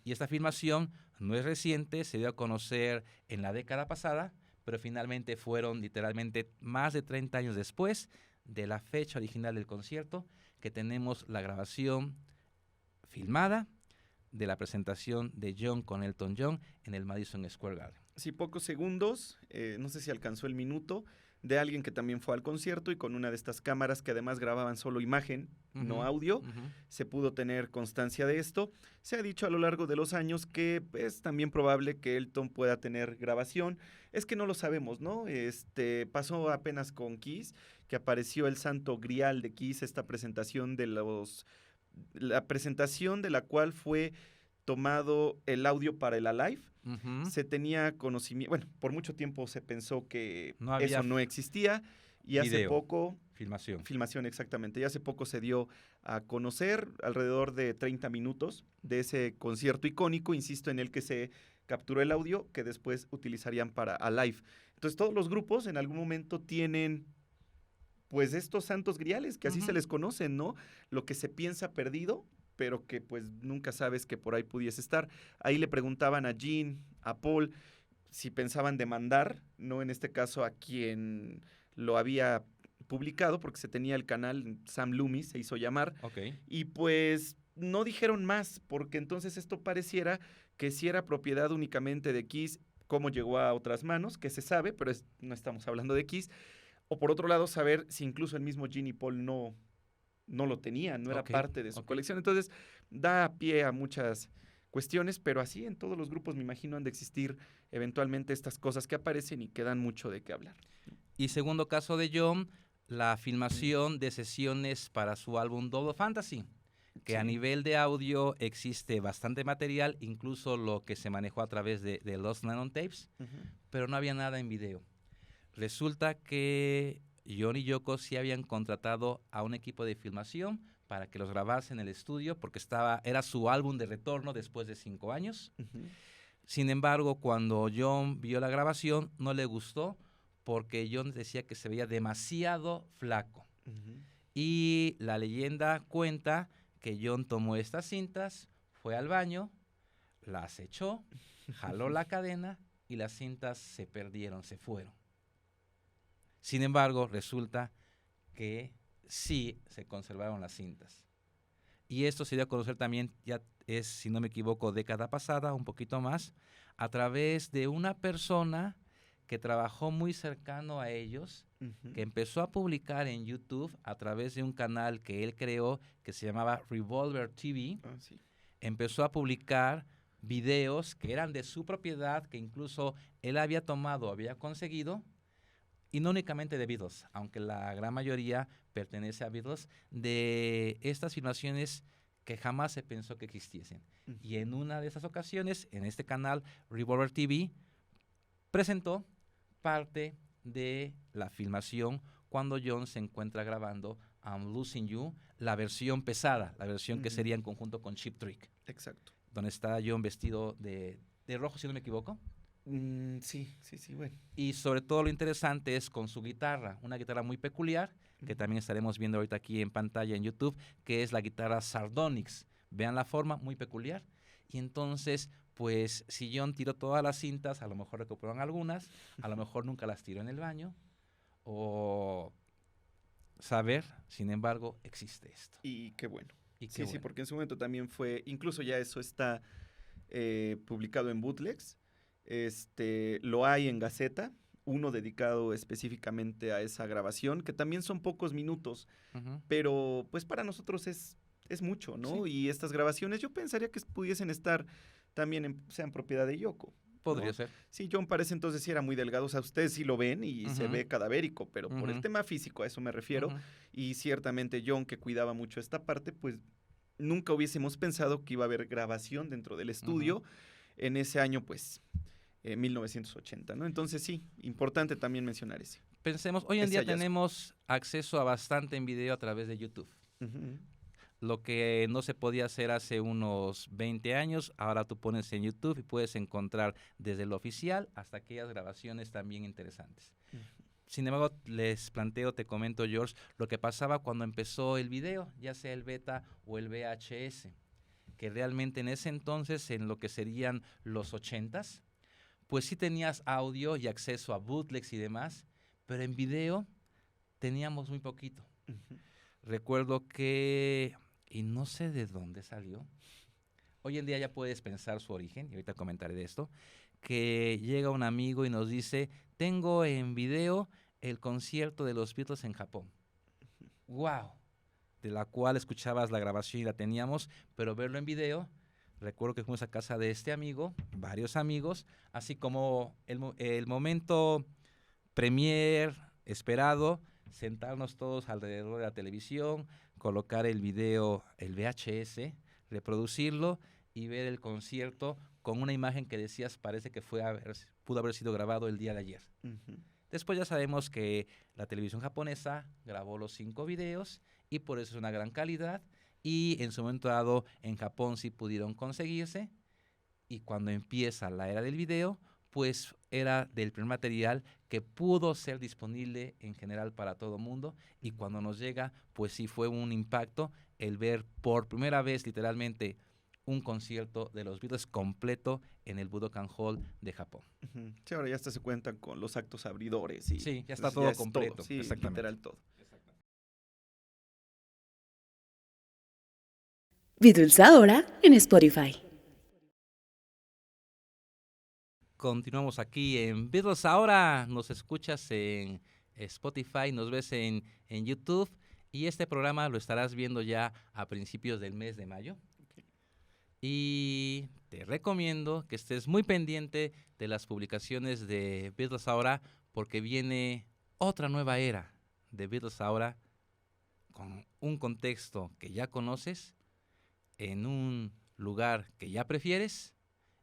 Y esta filmación no es reciente, se dio a conocer en la década pasada, pero finalmente fueron literalmente más de 30 años después de la fecha original del concierto que tenemos la grabación filmada de la presentación de John con Elton John en el Madison Square Garden. Sí, pocos segundos, no sé si alcanzó el minuto, de alguien que también fue al concierto y con una de estas cámaras que además grababan solo imagen, no audio, se pudo tener constancia de esto. Se ha dicho a lo largo de los años que es también probable que Elton pueda tener grabación. Es que no lo sabemos, ¿no? Pasó apenas con Kiss, que apareció el santo grial de Kiss, esta presentación la presentación de la cual fue tomado el audio para el Alive. Se tenía conocimiento, bueno, por mucho tiempo se pensó que eso no existía y video, hace poco... Filmación, exactamente. Y hace poco se dio a conocer alrededor de 30 minutos de ese concierto icónico, insisto, en el que se capturó el audio que después utilizarían para Alive. Entonces todos los grupos en algún momento tienen pues estos santos griales que así se les conocen, ¿no? Lo que se piensa perdido, pero que pues nunca sabes que por ahí pudiese estar. Ahí le preguntaban a Gene, a Paul, si pensaban demandar, ¿no? En este caso a quien lo había publicado porque se tenía el canal, Sam Loomis se hizo llamar, Ok. y pues no dijeron más, porque entonces esto pareciera que sí era propiedad únicamente de Kiss, cómo llegó a otras manos, que se sabe, pero no estamos hablando de Kiss. O por otro lado, saber si incluso el mismo Gene y Paul no lo tenía, no era Ok, parte de su ok. colección. Entonces, da pie a muchas cuestiones, pero así en todos los grupos me imagino han de existir eventualmente estas cosas que aparecen y que dan mucho de qué hablar. Y segundo caso de John, la filmación de sesiones para su álbum Double Fantasy, que a Sí. nivel de audio existe bastante material, incluso lo que se manejó a través de Lost Nylon Tapes, Ujú. pero no había nada en video. Resulta que John y Yoko sí habían contratado a un equipo de filmación para que los grabase en el estudio, porque era su álbum de retorno después de 5 años. Ujú. Sin embargo, cuando John vio la grabación, no le gustó, porque John decía que se veía demasiado flaco. Ujú. Y la leyenda cuenta que John tomó estas cintas, fue al baño, las echó, jaló la cadena y las cintas se perdieron, se fueron. Sin embargo, resulta que sí se conservaron las cintas. Y esto se dio a conocer también, ya es, si no me equivoco, década pasada, un poquito más, a través de una persona que trabajó muy cercano a ellos, Ujú. que empezó a publicar en YouTube a través de un canal que él creó que se llamaba Revolver TV. Ah, sí. Empezó a publicar videos que eran de su propiedad, que incluso él había tomado, había conseguido, y no únicamente de Beatles, aunque la gran mayoría pertenece a Beatles, de estas filmaciones que jamás se pensó que existiesen. Ujú. Y en una de esas ocasiones, en este canal Revolver TV, presentó parte de la filmación cuando John se encuentra grabando I'm Losing You, la versión pesada, la versión que Ujú. sería en conjunto con Cheap Trick, Exacto. donde está John vestido de rojo, si no me equivoco. Sí, bueno. Y sobre todo lo interesante es con su guitarra, una guitarra muy peculiar, que Ujú. también estaremos viendo ahorita aquí en pantalla en YouTube, que es la guitarra Sardonyx. Vean la forma, muy peculiar. Y entonces, pues, si John tiró todas las cintas, a lo mejor recuperaron algunas, a lo mejor nunca las tiró en el baño, o saber, sin embargo, existe esto. Y qué bueno. Y qué Sí, bueno. porque en su momento también fue, incluso ya eso está publicado en bootlegs. Lo hay en Gaceta, uno dedicado específicamente a esa grabación, que también son pocos minutos, Ujú. pero pues para nosotros es mucho, ¿no? Sí. Y estas grabaciones yo pensaría que pudiesen estar también sean propiedad de Yoko. Podría ¿no? ser. Sí, John parece entonces sí era muy delgado, o sea, ustedes sí lo ven y se Ujú. ve cadavérico, pero por el Ujú. tema físico, a eso me refiero, Ujú. y ciertamente John, que cuidaba mucho esta parte, pues nunca hubiésemos pensado que iba a haber grabación dentro del estudio en ese año, pues, 1980, ¿no? Entonces sí, importante también mencionar ese. Pensemos, hoy en Ese día hallazgo. tenemos acceso a bastante en video a través de YouTube. Ujú. Lo que no se podía hacer hace unos 20 años, ahora tú pones en YouTube y puedes encontrar desde lo oficial hasta aquellas grabaciones también interesantes. Ujú. Sin embargo, les planteo, te comento, George, lo que pasaba cuando empezó el video, ya sea el beta o el VHS, que realmente en ese entonces, en lo que serían los 80s, pues sí tenías audio y acceso a bootlegs y demás, pero en video teníamos muy poquito. Ujú. Recuerdo que, y no sé de dónde salió, hoy en día ya puedes pensar su origen, y ahorita comentaré de esto, que llega un amigo y nos dice, tengo en video el concierto de los Beatles en Japón. ¡Wow! De la cual escuchabas la grabación y la teníamos, pero verlo en video, recuerdo que fuimos a casa de este amigo, varios amigos, así como el momento premier esperado, sentarnos todos alrededor de la televisión, colocar el video, el VHS, reproducirlo y ver el concierto con una imagen que decías parece que pudo haber sido grabado el día de ayer. Ujú. Después ya sabemos que la televisión japonesa grabó los 5 videos y por eso es una gran calidad, y en su momento dado en Japón sí pudieron conseguirse, y cuando empieza la era del video, pues era del primer material que pudo ser disponible en general para todo mundo, y cuando nos llega, pues sí fue un impacto el ver por primera vez literalmente un concierto de los Beatles completo en el Budokan Hall de Japón. Ujú. Sí, ahora ya hasta se cuentan con los actos abridores y Sí, ya está entonces todo es completo, sí, exactamente. literal todo. Beatles ahora en Spotify. Continuamos aquí en Beatles Ahora. Nos escuchas en Spotify, nos ves en YouTube y este programa lo estarás viendo ya a principios del mes de mayo. Y te recomiendo que estés muy pendiente de las publicaciones de Beatles Ahora porque viene otra nueva era de Beatles Ahora con un contexto que ya conoces, en un lugar que ya prefieres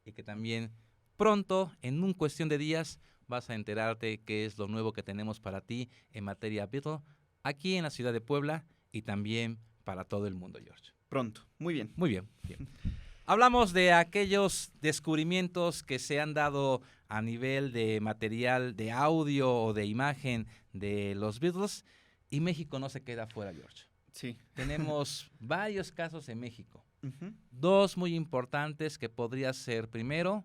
y que también pronto, en un cuestión de días, vas a enterarte qué es lo nuevo que tenemos para ti en materia Beatle aquí en la ciudad de Puebla y también para todo el mundo, George. Pronto, muy bien. Muy bien, bien. Hablamos de aquellos descubrimientos que se han dado a nivel de material de audio o de imagen de los Beatles y México no se queda fuera, George. Sí. Tenemos varios casos en México. Ujú. Dos muy importantes que podría ser, primero,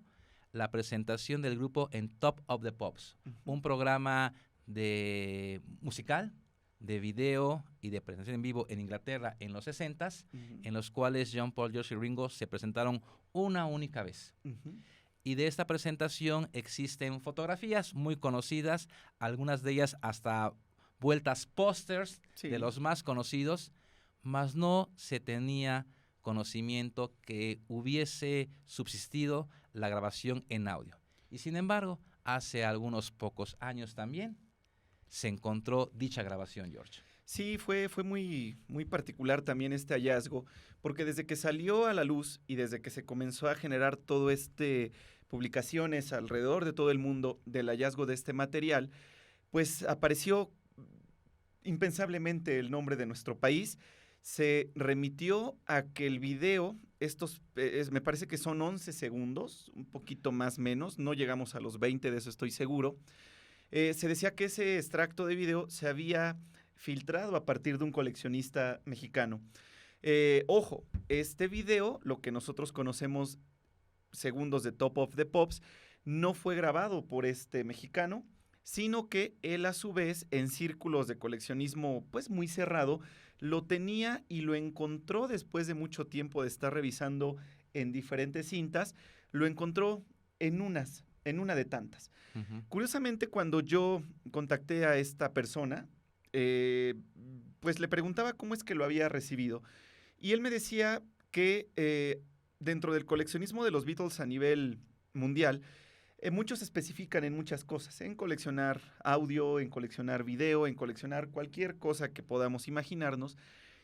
la presentación del grupo en Top of the Pops, un programa de musical, de video y de presentación en vivo en Inglaterra en los 60s, en los cuales John, Paul, George y Ringo se presentaron una única vez. Ujú. Y de esta presentación existen fotografías muy conocidas, algunas de ellas hasta vueltas pósters Sí. de los más conocidos, mas no se tenía conocimiento que hubiese subsistido la grabación en audio. Y sin embargo, hace algunos pocos años también se encontró dicha grabación, George. Sí, fue muy, muy particular también este hallazgo, porque desde que salió a la luz y desde que se comenzó a generar todo publicaciones alrededor de todo el mundo del hallazgo de este material, pues apareció impensablemente el nombre de nuestro país. Se remitió a que el video, me parece que son 11 segundos, un poquito más menos, no llegamos a los 20, de eso estoy seguro. Se decía que ese extracto de video se había filtrado a partir de un coleccionista mexicano. Ojo, este video, lo que nosotros conocemos segundos de Top of the Pops, no fue grabado por este mexicano, sino que él a su vez, en círculos de coleccionismo pues muy cerrado, lo tenía y lo encontró después de mucho tiempo de estar revisando en diferentes cintas, lo encontró en una de tantas. Uh-huh. Curiosamente, cuando yo contacté a esta persona, pues le preguntaba cómo es que lo había recibido. Y él me decía que dentro del coleccionismo de los Beatles a nivel mundial, muchos se especifican en muchas cosas, en coleccionar audio, en coleccionar video, en coleccionar cualquier cosa que podamos imaginarnos.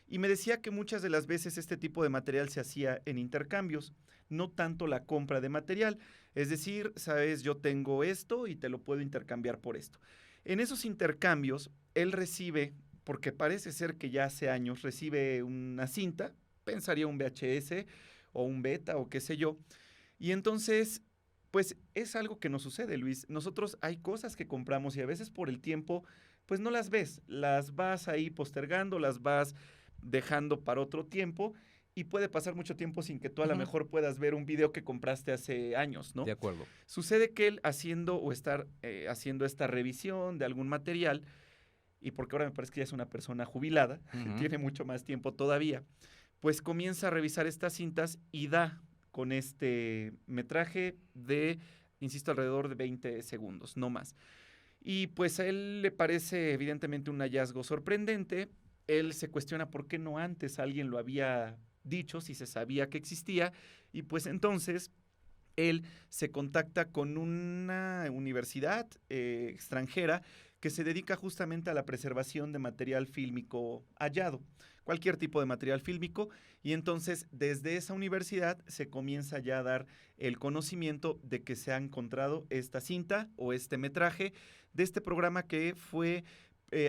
Y me decía que muchas de las veces este tipo de material se hacía en intercambios, no tanto la compra de material. Es decir, sabes, yo tengo esto y te lo puedo intercambiar por esto. En esos intercambios, él recibe, porque parece ser que ya hace años, recibe una cinta, pensaría un VHS o un beta o qué sé yo. Y entonces, pues es algo que nos sucede, Luis. Nosotros hay cosas que compramos y a veces por el tiempo, pues no las ves. Las vas ahí postergando, las vas dejando para otro tiempo y puede pasar mucho tiempo sin que tú a lo mejor puedas ver un video que compraste hace años, ¿no? De acuerdo. Sucede que él haciendo esta revisión de algún material, y porque ahora me parece que ya es una persona jubilada, tiene mucho más tiempo todavía, pues comienza a revisar estas cintas y da con este metraje de, insisto, alrededor de 20 segundos, no más. Y pues a él le parece evidentemente un hallazgo sorprendente. Él se cuestiona por qué no antes alguien lo había dicho, si se sabía que existía, y pues entonces él se contacta con una universidad extranjera que se dedica justamente a la preservación de material fílmico hallado, cualquier tipo de material fílmico, y entonces desde esa universidad se comienza ya a dar el conocimiento de que se ha encontrado esta cinta o este metraje de este programa que fue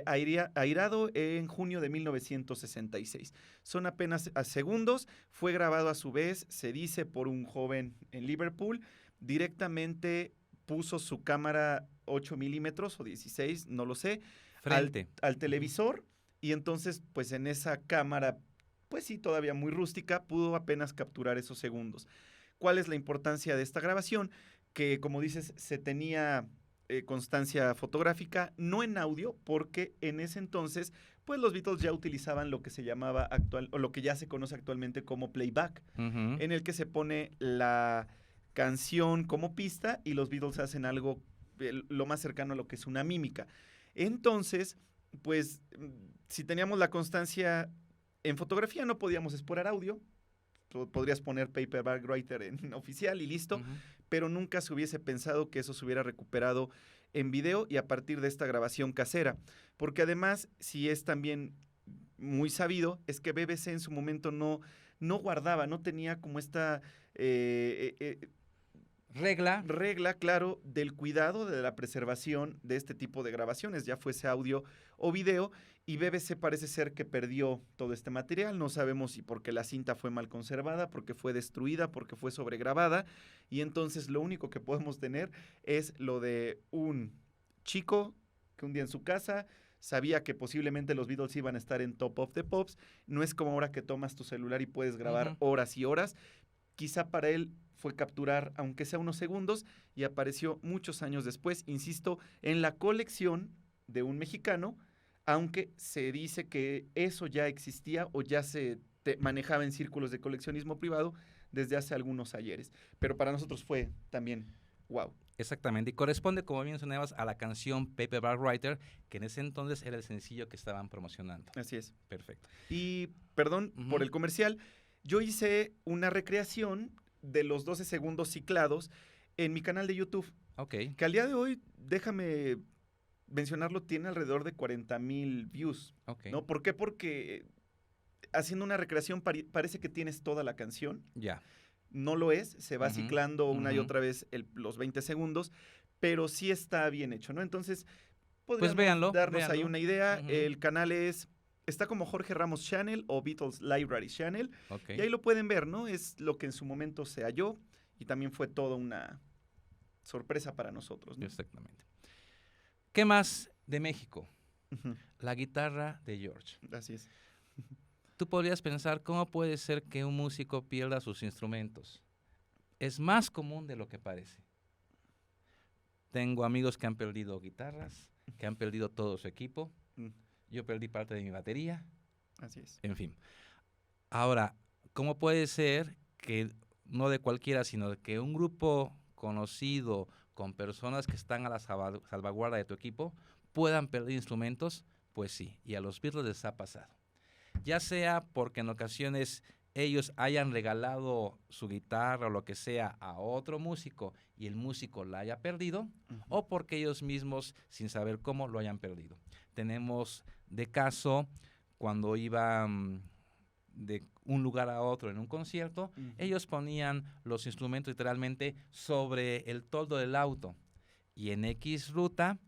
airado en junio de 1966. Son apenas segundos, fue grabado a su vez, se dice, por un joven en Liverpool, directamente puso su cámara 8 milímetros o 16, no lo sé, al televisor, y entonces pues en esa cámara, pues sí, todavía muy rústica, pudo apenas capturar esos segundos. ¿Cuál es la importancia de esta grabación? Que como dices, se tenía constancia fotográfica, no en audio, porque en ese entonces, pues los Beatles ya utilizaban lo que se llamaba o lo que ya se conoce actualmente como playback, Ujú. en el que se pone la canción como pista y los Beatles hacen algo lo más cercano a lo que es una mímica. Entonces, pues, si teníamos la constancia en fotografía, no podíamos exportar audio. Podrías poner Paperback Writer en oficial y listo, Ujú. pero nunca se hubiese pensado que eso se hubiera recuperado en video y a partir de esta grabación casera. Porque además, si es también muy sabido, es que BBC en su momento no guardaba, no tenía como esta Regla. regla, claro, del cuidado de la preservación de este tipo de grabaciones, ya fuese audio o video, y BBC parece ser que perdió todo este material. No sabemos si porque la cinta fue mal conservada, porque fue destruida, porque fue sobregrabada, y entonces lo único que podemos tener es lo de un chico que un día en su casa sabía que posiblemente los Beatles iban a estar en Top of the Pops. No es como ahora que tomas tu celular y puedes grabar Ujú. horas y horas. Quizá para él fue capturar, aunque sea unos segundos, y apareció muchos años después, insisto, en la colección de un mexicano, aunque se dice que eso ya existía o ya se manejaba en círculos de coleccionismo privado desde hace algunos ayeres. Pero para nosotros fue también wow. Exactamente, y corresponde, como bien mencionabas, a la canción Paperback Writer, que en ese entonces era el sencillo que estaban promocionando. Así es. Perfecto. Y, perdón Ujú. por el comercial, yo hice una recreación de los 12 segundos ciclados en mi canal de YouTube, Ok. que al día de hoy, déjame mencionarlo, tiene alrededor de 40,000 views, Ok. ¿no? ¿Por qué? Porque haciendo una recreación parece que tienes toda la canción. Ya. No lo es, se va Ujú, ciclando una y ujú. otra vez los 20 segundos, pero sí está bien hecho, ¿no? Entonces, Pues podríamos véanlo, darnos ahí véanlo. una idea. Ujú. El canal está como Jorge Ramos Channel o Beatles Library Channel, Ok. y ahí lo pueden ver, ¿no? Es lo que en su momento se halló y también fue toda una sorpresa para nosotros, ¿no? Exactamente. ¿Qué más de México? Ujú, La guitarra de George. así es. Tú podrías pensar cómo puede ser que un músico pierda sus instrumentos. Es más común de lo que parece. Tengo amigos que han perdido guitarras, que han perdido todo su equipo. Mm, Yo perdí parte de mi batería. así es. En fin. Ahora, ¿cómo puede ser que no de cualquiera, sino de que un grupo conocido con personas que están a la salvaguarda de tu equipo puedan perder instrumentos? Pues sí, y a los Beatles les ha pasado. Ya sea porque en ocasiones ellos hayan regalado su guitarra o lo que sea a otro músico y el músico la haya perdido, Ujú, o porque ellos mismos, sin saber cómo, lo hayan perdido. Tenemos de caso cuando iban de un lugar a otro en un concierto, ujú, ellos ponían los instrumentos literalmente sobre el toldo del auto y en X ruta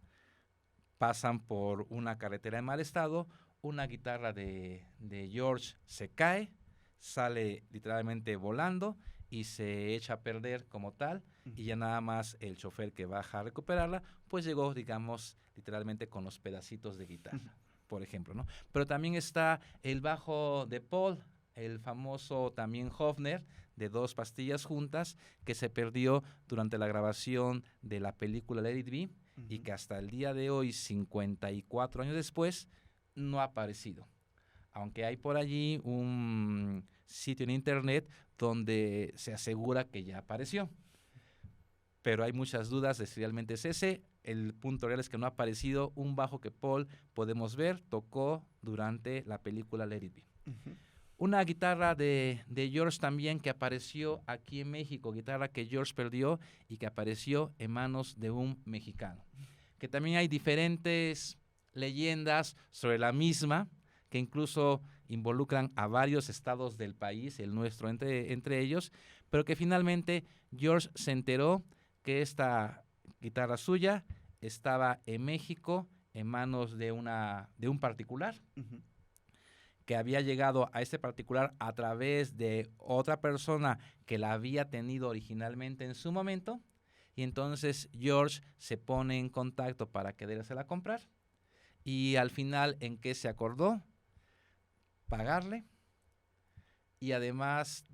pasan por una carretera en mal estado, una guitarra de George se cae, sale literalmente volando y se echa a perder como tal, y ya nada más el chofer que baja a recuperarla, pues llegó, digamos, literalmente con los pedacitos de guitarra, por ejemplo, ¿no? Pero también está el bajo de Paul, el famoso también Hofner, de 2 pastillas juntas, que se perdió durante la grabación de la película Let It Be, y ujú. que hasta el día de hoy, 54 años después, no ha aparecido. Aunque hay por allí un sitio en internet donde se asegura que ya apareció. Pero hay muchas dudas de si realmente es ese. El punto real es que no ha aparecido un bajo que Paul, podemos ver, tocó durante la película Let It Be. Ujú. Una guitarra de George también que apareció aquí en México, guitarra que George perdió y que apareció en manos de un mexicano. Que también hay diferentes leyendas sobre la misma, que incluso involucran a varios estados del país, el nuestro entre ellos, pero que finalmente George se enteró que esta guitarra suya estaba en México en manos de un particular, Ujú. que había llegado a este particular a través de otra persona que la había tenido originalmente en su momento, y entonces George se pone en contacto para querérsela comprar, y al final, ¿en qué se acordó? Pagarle y además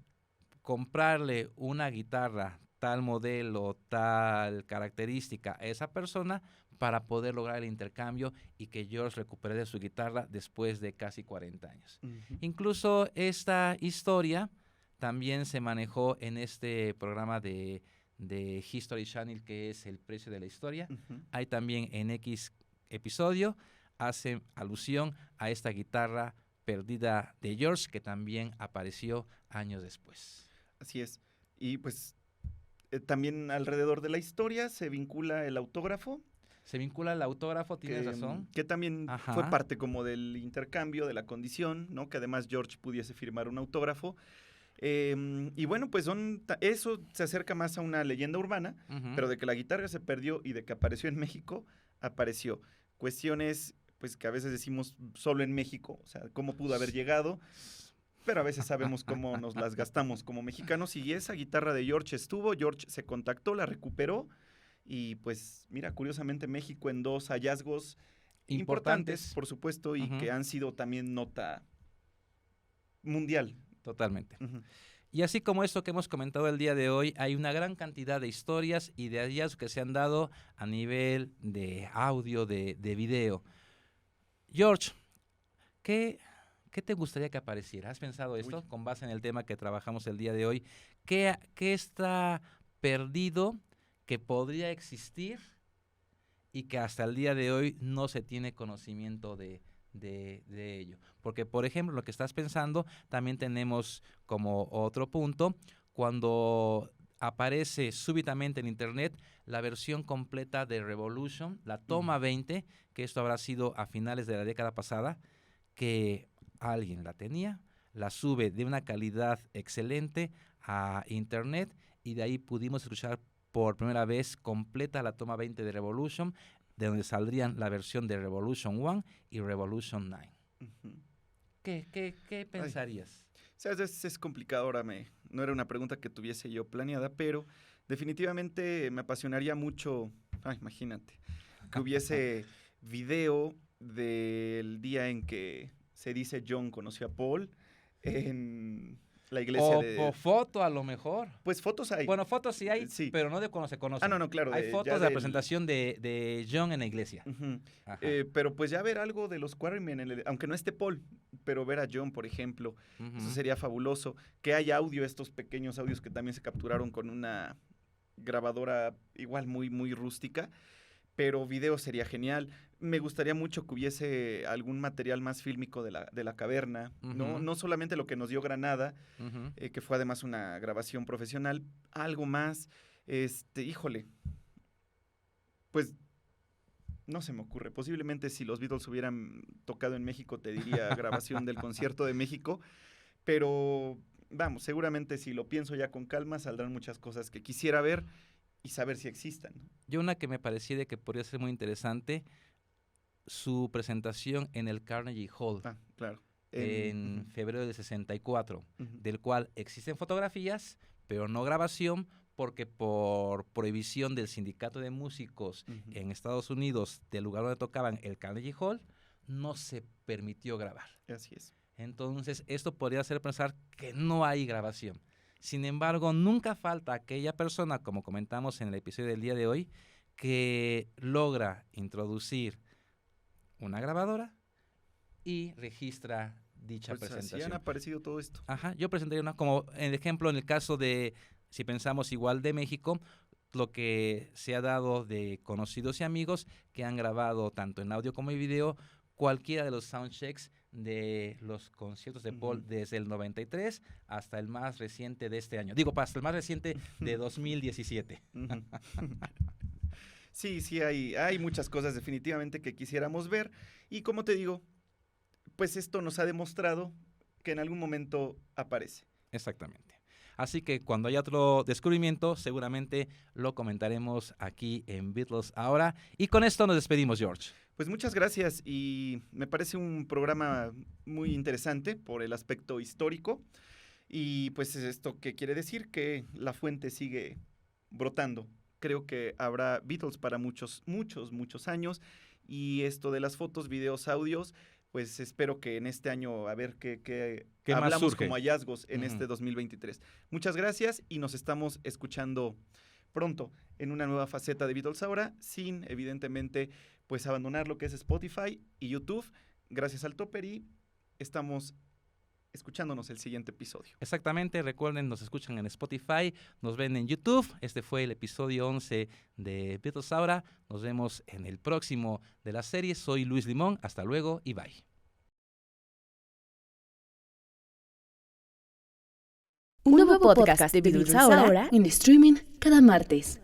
comprarle una guitarra tal modelo, tal característica a esa persona para poder lograr el intercambio y que George recupere su guitarra después de casi 40 años. Incluso esta historia también se manejó en este programa de History Channel, que es El precio de la historia. Hay también en X episodio, hace alusión a esta guitarra perdida de George, que también apareció años después. Así es. Y pues también alrededor de la historia se vincula el autógrafo. Se vincula al autógrafo, tienes razón. Que también Ajá. fue parte como del intercambio, de la condición, ¿no? Que además George pudiese firmar un autógrafo. Y bueno, pues eso se acerca más a una leyenda urbana, pero de que la guitarra se perdió y de que apareció en México, apareció. Cuestiones, pues que a veces decimos solo en México, o sea, cómo pudo haber llegado, pero a veces sabemos cómo nos las gastamos como mexicanos. Y esa guitarra de George estuvo, George se contactó, la recuperó. Y pues mira, curiosamente México en 2 hallazgos importantes, por supuesto, y que han sido también nota mundial. Totalmente. Y así como esto que hemos comentado el día de hoy, hay una gran cantidad de historias y de hallazgos que se han dado a nivel de audio, de video. George, ¿qué te gustaría que apareciera? ¿Has pensado esto con base en el tema que trabajamos el día de hoy? ¿Qué está perdido que podría existir y que hasta el día de hoy no se tiene conocimiento de ello? Porque, por ejemplo, lo que estás pensando, también tenemos como otro punto, cuando aparece súbitamente en internet la versión completa de Revolution, la toma 20, que esto habrá sido a finales de la década pasada, que alguien la tenía, la sube de una calidad excelente a internet y de ahí pudimos escuchar por primera vez completa la toma 20 de Revolution, de donde saldrían la versión de Revolution 1 y Revolution 9. ¿Qué pensarías? O sea, es complicado, ahora no era una pregunta que tuviese yo planeada, pero definitivamente me apasionaría mucho, imagínate, que hubiese video del día en que se dice John conoció a Paul en la iglesia o foto a lo mejor. Pues fotos hay. Bueno, fotos sí hay, pero no de cuando se conocen. No, claro. Hay fotos de la presentación de John en la iglesia. Pero pues ya ver algo de los Quarrymen, aunque no esté Paul, pero ver a John, por ejemplo, eso sería fabuloso. Que haya audio, estos pequeños audios que también se capturaron con una grabadora igual muy, muy rústica. Pero video sería genial. Me gustaría mucho que hubiese algún material más fílmico de la caverna, no solamente lo que nos dio Granada, que fue además una grabación profesional, algo más, híjole, pues no se me ocurre. Posiblemente si los Beatles hubieran tocado en México te diría grabación del concierto de México, pero vamos, seguramente si lo pienso ya con calma saldrán muchas cosas que quisiera ver y saber si existan, ¿no? Yo una que me pareciera que podría ser muy interesante, su presentación en el Carnegie Hall. Claro. En febrero del 64, del cual existen fotografías, pero no grabación, porque por prohibición del sindicato de músicos en Estados Unidos, del lugar donde tocaban, el Carnegie Hall, no se permitió grabar. Así es. Entonces, esto podría hacer pensar que no hay grabación. Sin embargo, nunca falta aquella persona, como comentamos en el episodio del día de hoy, que logra introducir una grabadora y registra dicha presentación. Así han aparecido todo esto. Yo presentaría una, como el ejemplo en el caso de, si pensamos igual de México, lo que se ha dado de conocidos y amigos que han grabado tanto en audio como en video cualquiera de los soundchecks de los conciertos de Paul desde el 93 hasta el más reciente de este año. Hasta el más reciente de 2017. Sí, hay muchas cosas definitivamente que quisiéramos ver. Y como te digo, pues esto nos ha demostrado que en algún momento aparece. Exactamente. Así que cuando haya otro descubrimiento, seguramente lo comentaremos aquí en Beatles Ahora. Y con esto nos despedimos, George. Pues muchas gracias y me parece un programa muy interesante por el aspecto histórico. Y pues esto que quiere decir que la fuente sigue brotando. Creo que habrá Beatles para muchos, muchos, muchos años. Y esto de las fotos, videos, audios, pues espero que en este año a ver qué ¿Qué más hablamos surge? como hallazgos en Ujú. este 2023. Muchas gracias y nos estamos escuchando pronto en una nueva faceta de Beatles ahora, sin evidentemente pues abandonar lo que es Spotify y YouTube. Gracias al Topper y estamos escuchándonos el siguiente episodio. Exactamente, recuerden, nos escuchan en Spotify, nos ven en YouTube. Este fue el episodio 11 de Beatles Ahora. Nos vemos en el próximo de la serie. Soy Luis Limón. Hasta luego y bye. Un nuevo podcast de Beatles ahora en streaming cada martes.